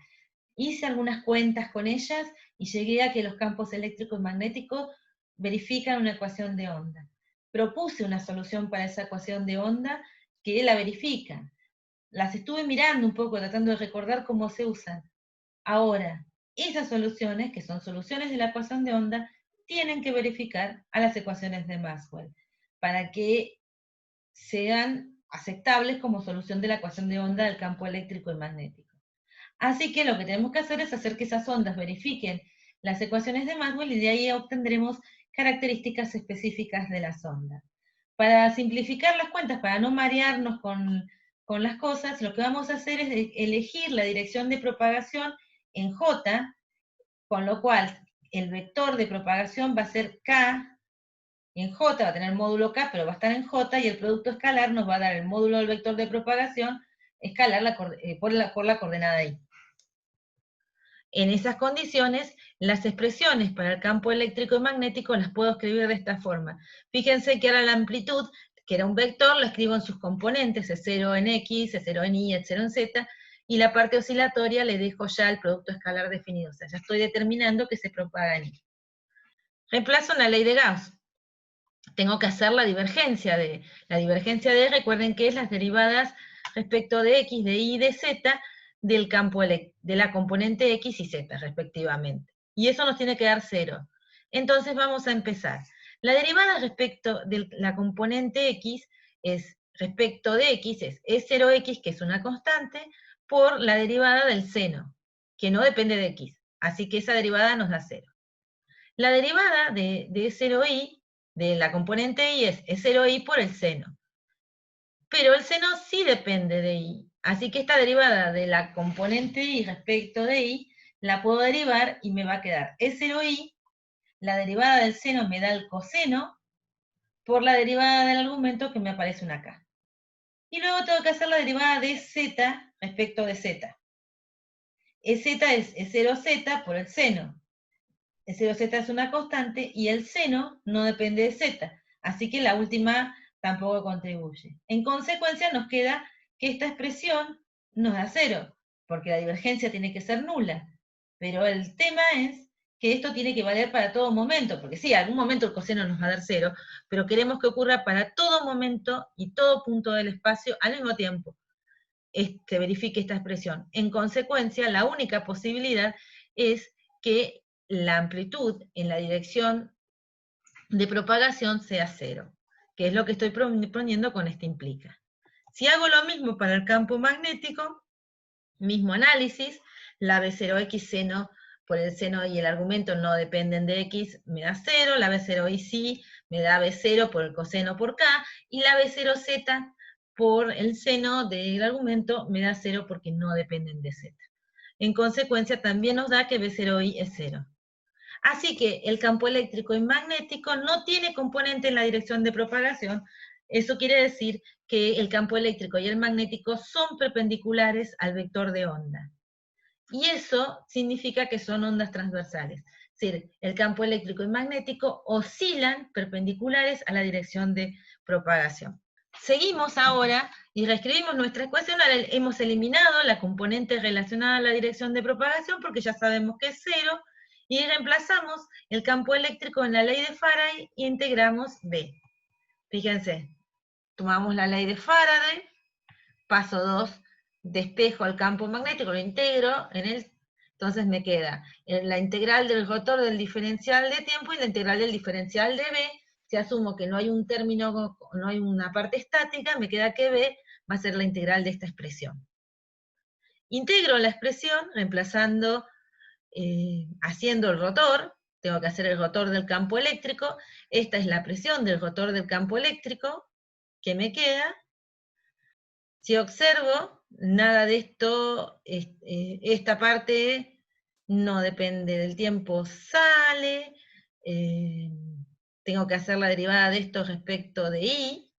hice algunas cuentas con ellas y llegué a que los campos eléctricos y magnéticos verifican una ecuación de onda. Propuse una solución para esa ecuación de onda que la verifican. Las estuve mirando un poco, tratando de recordar cómo se usan. Ahora, esas soluciones, que son soluciones de la ecuación de onda, tienen que verificar a las ecuaciones de Maxwell, para que sean aceptables como solución de la ecuación de onda del campo eléctrico y magnético. Así que lo que tenemos que hacer es hacer que esas ondas verifiquen las ecuaciones de Maxwell y de ahí obtendremos características específicas de las ondas. Para simplificar las cuentas, para no marearnos con las cosas, lo que vamos a hacer es elegir la dirección de propagación en J, con lo cual el vector de propagación va a ser K, en J va a tener módulo K, pero va a estar en J, y el producto escalar nos va a dar el módulo del vector de propagación escalar por la coordenada I. En esas condiciones, las expresiones para el campo eléctrico y magnético las puedo escribir de esta forma. Fíjense que ahora la amplitud, que era un vector, la escribo en sus componentes, E0 en X, E0 en Y, E0 en Z, y la parte oscilatoria le dejo ya el producto escalar definido, o sea, ya estoy determinando que se propaga en Y. Reemplazo en la ley de Gauss. Tengo que hacer la divergencia de recuerden que es las derivadas respecto de X, de Y y de Z, del campo de la componente X y Z, respectivamente. Y eso nos tiene que dar 0. Entonces vamos a empezar. La derivada respecto de la componente X es, respecto de X, es E0X, que es una constante, por la derivada del seno, que no depende de X. Así que esa derivada nos da 0. La derivada de E0Y, de la componente Y, es E0Y por el seno. Pero el seno sí depende de Y. Así que esta derivada de la componente Y respecto de Y, la puedo derivar y me va a quedar E0Y, la derivada del seno me da el coseno, por la derivada del argumento que me aparece una K. Y luego tengo que hacer la derivada de Z respecto de Z. EZ es E0Z por el seno. El 0z es una constante y el seno no depende de z, así que la última tampoco contribuye. En consecuencia nos queda que esta expresión nos da 0, porque la divergencia tiene que ser nula. Pero el tema es que esto tiene que valer para todo momento, porque sí, en algún momento el coseno nos va a dar 0, pero queremos que ocurra para todo momento y todo punto del espacio al mismo tiempo. Se verifique esta expresión. En consecuencia, la única posibilidad es que la amplitud en la dirección de propagación sea 0, que es lo que estoy poniendo con este implica. Si hago lo mismo para el campo magnético, mismo análisis, la B0X seno por el seno y el argumento no dependen de X, me da 0, la B0Y sí, me da B0 por el coseno por K, y la B0Z por el seno del argumento me da 0 porque no dependen de Z. En consecuencia, también nos da que B0Y es 0. Así que el campo eléctrico y magnético no tiene componente en la dirección de propagación. Eso quiere decir que el campo eléctrico y el magnético son perpendiculares al vector de onda. Y eso significa que son ondas transversales. Es decir, el campo eléctrico y magnético oscilan perpendiculares a la dirección de propagación. Seguimos ahora y reescribimos nuestra ecuación. Ahora hemos eliminado la componente relacionada a la dirección de propagación porque ya sabemos que es 0, y reemplazamos el campo eléctrico en la ley de Faraday e integramos B. Fíjense, tomamos la ley de Faraday, paso 2, despejo el campo magnético, lo integro, entonces me queda la integral del rotor del diferencial de tiempo y la integral del diferencial de B. Si asumo que no hay un término, no hay una parte estática, me queda que B va a ser la integral de esta expresión. Integro la expresión reemplazando, haciendo el rotor, tengo que hacer el rotor del campo eléctrico, esta es la presión del rotor del campo eléctrico, que me queda. Si observo, nada de esto, esta parte no depende del tiempo, sale, tengo que hacer la derivada de esto respecto de I,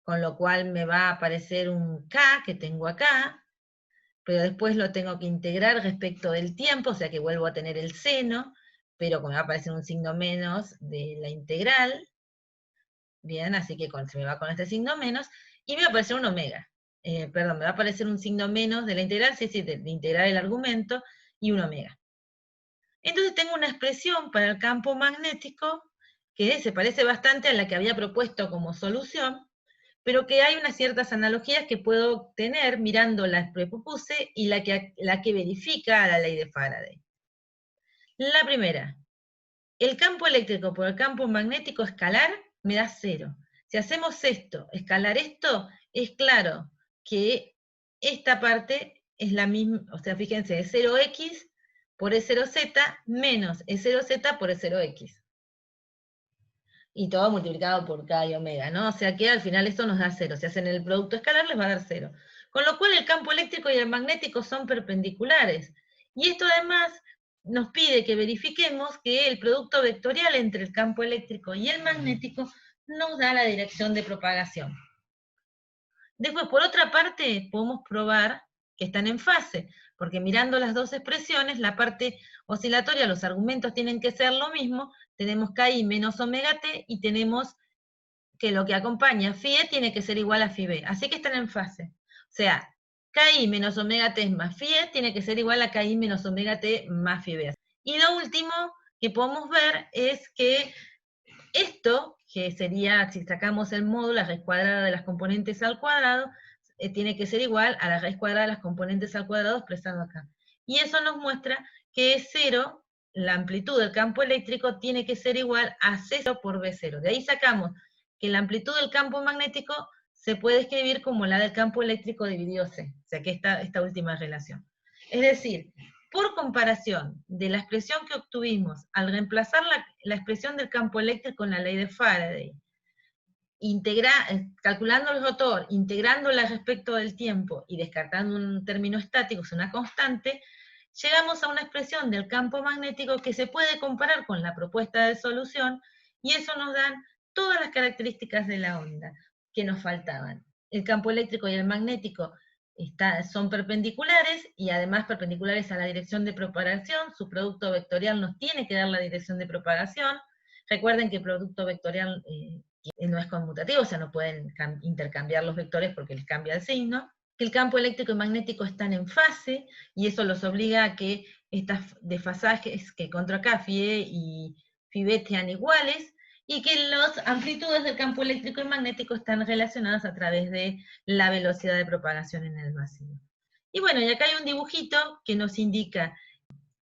con lo cual me va a aparecer un K que tengo acá, pero después lo tengo que integrar respecto del tiempo, o sea que vuelvo a tener el seno, pero me va a aparecer un signo menos de la integral, bien, así que se me va con este signo menos, y me va a aparecer un omega. Me va a aparecer un signo menos de la integral, sí, de integrar el argumento, y 1 omega. Entonces tengo una expresión para el campo magnético que se parece bastante a la que había propuesto como solución, pero que hay unas ciertas analogías que puedo obtener mirando la que propuse y la que verifica la ley de Faraday. La primera, el campo eléctrico por el campo magnético escalar me da 0. Si hacemos esto, escalar esto, es claro que esta parte es la misma, o sea, fíjense, es 0x por E0z menos E0z por E0x. Y todo multiplicado por K y omega, ¿no? O sea que al final esto nos da 0. Si hacen el producto escalar les va a dar 0. Con lo cual el campo eléctrico y el magnético son perpendiculares. Y esto además nos pide que verifiquemos que el producto vectorial entre el campo eléctrico y el magnético nos da la dirección de propagación. Después, por otra parte, podemos probar que están en fase, porque mirando las dos expresiones, la parte oscilatoria, los argumentos tienen que ser lo mismo, tenemos KI menos omega t, y tenemos que lo que acompaña phi e tiene que ser igual a phi b, así que están en fase. O sea, KI menos omega t más phi e tiene que ser igual a KI menos omega t más phi b. Y lo último que podemos ver es que esto, que sería, si sacamos el módulo, la raíz cuadrada de las componentes al cuadrado, tiene que ser igual a la raíz cuadrada de las componentes al cuadrado expresado acá. Y eso nos muestra que E0, la amplitud del campo eléctrico, tiene que ser igual a C0 por B0. De ahí sacamos que la amplitud del campo magnético se puede escribir como la del campo eléctrico dividido C, o sea que esta última relación. Es decir, por comparación de la expresión que obtuvimos al reemplazar la expresión del campo eléctrico en la ley de Faraday, calculando el rotor, integrándola respecto del tiempo y descartando un término estático, es una constante, llegamos a una expresión del campo magnético que se puede comparar con la propuesta de solución, y eso nos dan todas las características de la onda que nos faltaban. El campo eléctrico y el magnético son perpendiculares, y además perpendiculares a la dirección de propagación. Su producto vectorial nos tiene que dar la dirección de propagación. Recuerden que el producto vectorial no es conmutativo, o sea, no pueden intercambiar los vectores porque les cambia el signo. Que el campo eléctrico y magnético están en fase, y eso los obliga a que estas desfasajes que encuentro acá, phi e y phi b, sean iguales, y que las amplitudes del campo eléctrico y magnético están relacionadas a través de la velocidad de propagación en el vacío. Y bueno, y acá hay un dibujito que nos indica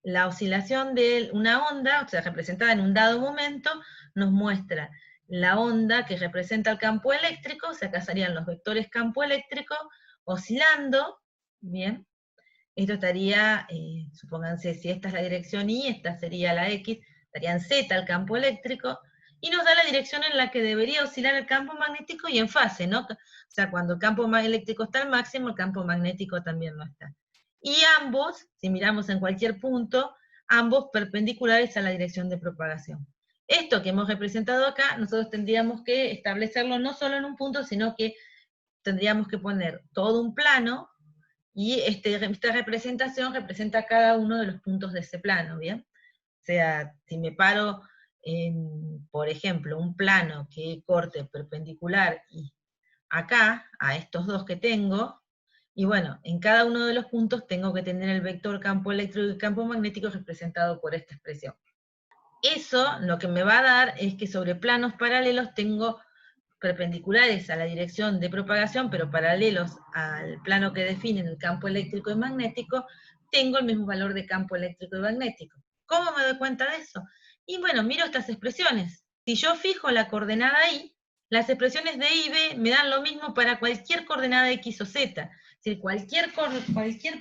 la oscilación de una onda, o sea, representada en un dado momento, nos muestra la onda que representa el campo eléctrico, o sea, acá serían los vectores campo eléctrico oscilando, bien. Esto estaría, supónganse, si esta es la dirección Y, esta sería la X, estaría en Z el campo eléctrico, y nos da la dirección en la que debería oscilar el campo magnético y en fase, ¿no? O sea, cuando el campo eléctrico está al máximo, el campo magnético también lo está. Y ambos, si miramos en cualquier punto, ambos perpendiculares a la dirección de propagación. Esto que hemos representado acá, nosotros tendríamos que establecerlo no solo en un punto, sino que tendríamos que poner todo un plano, y esta representación representa cada uno de los puntos de ese plano, ¿bien? O sea, si me paro en, por ejemplo, un plano que corte perpendicular y acá, a estos dos que tengo, y bueno, en cada uno de los puntos tengo que tener el vector campo eléctrico y campo magnético representado por esta expresión. Eso lo que me va a dar es que sobre planos paralelos tengo perpendiculares a la dirección de propagación, pero paralelos al plano que definen el campo eléctrico y magnético, tengo el mismo valor de campo eléctrico y magnético. ¿Cómo me doy cuenta de eso? Y bueno, miro estas expresiones. Si yo fijo la coordenada Y, las expresiones de Y y B me dan lo mismo para cualquier coordenada X o Z. Si cualquier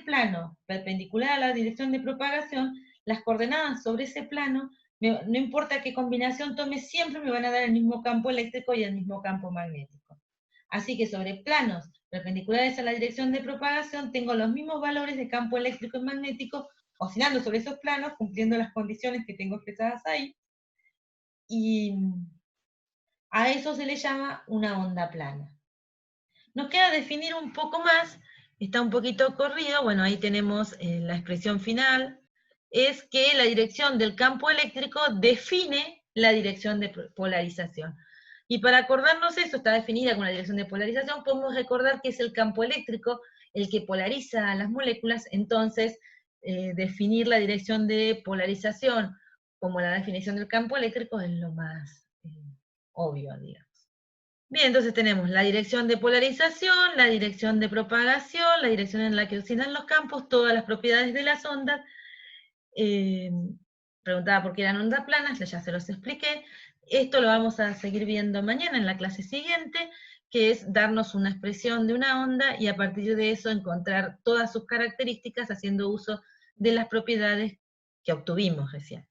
plano perpendicular a la dirección de propagación, las coordenadas sobre ese plano, no importa qué combinación tome, siempre me van a dar el mismo campo eléctrico y el mismo campo magnético. Así que sobre planos perpendiculares a la dirección de propagación, tengo los mismos valores de campo eléctrico y magnético oscilando sobre esos planos, cumpliendo las condiciones que tengo expresadas ahí, y a eso se le llama una onda plana. Nos queda definir un poco más, está un poquito corrido, bueno, ahí tenemos la expresión final, es que la dirección del campo eléctrico define la dirección de polarización. Y para acordarnos eso, está definida con la dirección de polarización, podemos recordar que es el campo eléctrico el que polariza a las moléculas, entonces definir la dirección de polarización como la definición del campo eléctrico es lo más obvio, digamos. Bien, entonces tenemos la dirección de polarización, la dirección de propagación, la dirección en la que oscilan los campos, todas las propiedades de las ondas. Preguntaba por qué eran ondas planas, ya se los expliqué. Esto lo vamos a seguir viendo mañana en la clase siguiente, que es darnos una expresión de una onda y a partir de eso encontrar todas sus características haciendo uso de las propiedades que obtuvimos recién.